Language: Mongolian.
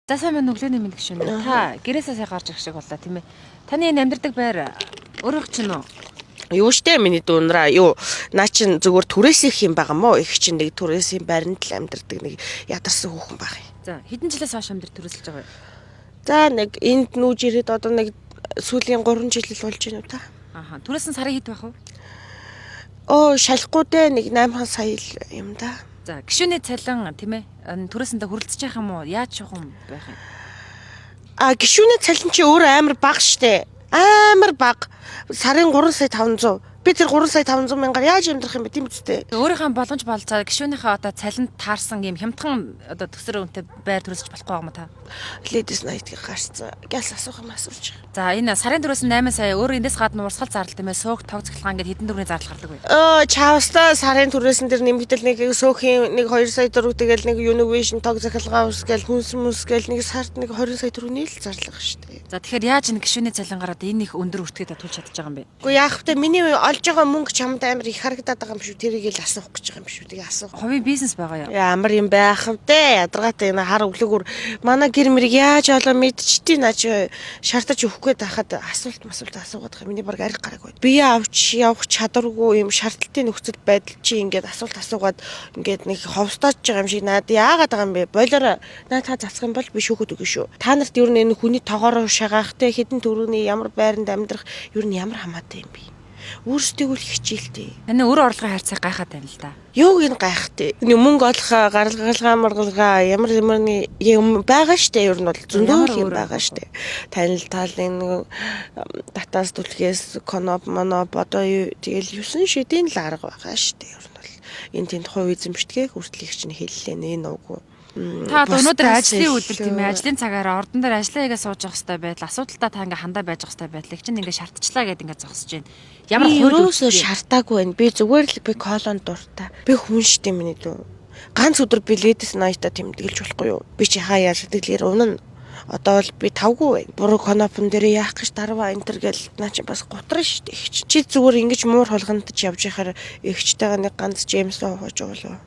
За сайн байна өглөөний мэд гişүн. Та гэрээсээ сая гарч ирэх шиг боллоо тийм ээ. Таны энэ амьдардаг байр өөрөөх чинь үү? Юу штэ миний дуунараа юу наа чин зүгээр түрээсийнх юм байгаа мó их чин нэг түрээсийн байранд л амьдардаг нэг ядарсан хүүхэн баг юм. За хэдэн жилээс хойш амьдар түрээсэлж байгаа вэ? За нэг энд нүүж ирээд одоо нэг сүүлийн 3 жил л болж байна уу та. Ааха. Түрээсэн сарын хэд байх вэ? Шалахгүй дээ нэг 8 сая л юм да. За гişүний цалин тийм ээ. Түрээсэндээ хүрэлцэж яах юм уу? Яаж явах юм байх юм? Гишүүний цалин чи өөр амар бага штэ. Амар бага. Сарын 3 сая 500. Би тэр 3 сая 500 мянгаар яаж амьдрах юм бэ тийм үстэй. Өөрийнхөө боломж болцоо гişүүнийхээ одоо цалинд таарсан юм хямдхан одоо төсөр үнэтэй байр түрээсэж болохгүй юм та. Ladies night-ийг гарцсан. Гялс асуух юм асууж. За энэ сарын түрээс 8 сая өөр эндээс гадна урсгал зардал тийм ээ сууг тог цахилгаан гэдэг хэдэн төгрөгийн зардал гардаг вэ? Чаавста сарын түрээсэн дээр нэмэгдэл нэг сөөхийн нэг 2 сая төгрөг тэгэл нэг Univision тог захилгаан усгээл хүнс гэл нэг сард нэг 20 сая төгрөгийн л зарлага штэ. За тэгэхээр яаж энэ гişүний цалин гараад энэ их өндөр үртгээд төлж чадчих байгаа юм бэ? Уу яах вэ? Миний олж байгаа мөнгө чамд амар их харагдаад байгаа юм шүү. Тэрийг л асуух гэж байгаа юм шүү. Тэгээ асуух. Хувийн бизнес байгаа юу? Ямар юм байх вэ? Ядаргаатай энэ хар өглөөгөр манай гэр мэрийг яаж олоо мэдчихдээ наач шаардаж өгөх гээд байхад асуулт асуугаад байгаа. Миний баг ариг гараг байд. Бие авч явах чадваргүй юм шаардлагатай нөхцөл байдал чи ингээд асуулт асуугаад ингээд нэг ховстооч байгаа юм шиг наад яагаад байгаа юм бэ? Болоор наа та засах юм бол би шүүхэд өгнө шүү. Та нарт ер нь энэ хүний тоогоор шагаах те хэдэн төгрөгийн ямар байранд амьдрах ер нь ямар хамаатай юм бэ? Өөрсдөө л хичээлтэй. Таны өр орлогын харьцааг гайхаад байна л да. Юу гин гайхтай. Мөнгө олох гаргалгаа ямар юм байгаа штэ ер нь бол зөндөө юм байгаа штэ. Танил талын татаас түлхээс коноп моноп одоо юу тэгэл 9 шидийн л арга байгаа штэ ер нь бол. Энэ тэнд хувь эзэмшдгээ хүртэл их чинь хэллээ нэ нүггүй. Та өнөөдөр ажлын өдөр тийм ээ ажлын цагаараа ордон дээр ажиллаа хийгээ сууж явах хэрэгтэй байдал асуудалтай та ингээ хандаа байж явах хэрэгтэй байдлыг чинь ингээ шаардчлаа гэдээ ингээ зогсож байна. Ямар хөрөөсөө шаардаагүй байна. Би зүгээр л би колонд дуртай. Би хүн штэ миний дүү. Ганц өдөр би Ladies Night-а тэмдэглэж болохгүй юу? Би чи хаяа сэтгэлээр унана. Одоо бол би тавгүй байна. Буруу конопон дээр яах гэж дарва энэ төр гэл наа чи бас готрон штэ. Чи зүгээр ингэж муур холгонд явж яхаар эгчтэйгээ нэг ганц Джеймс хууж өгөлөө.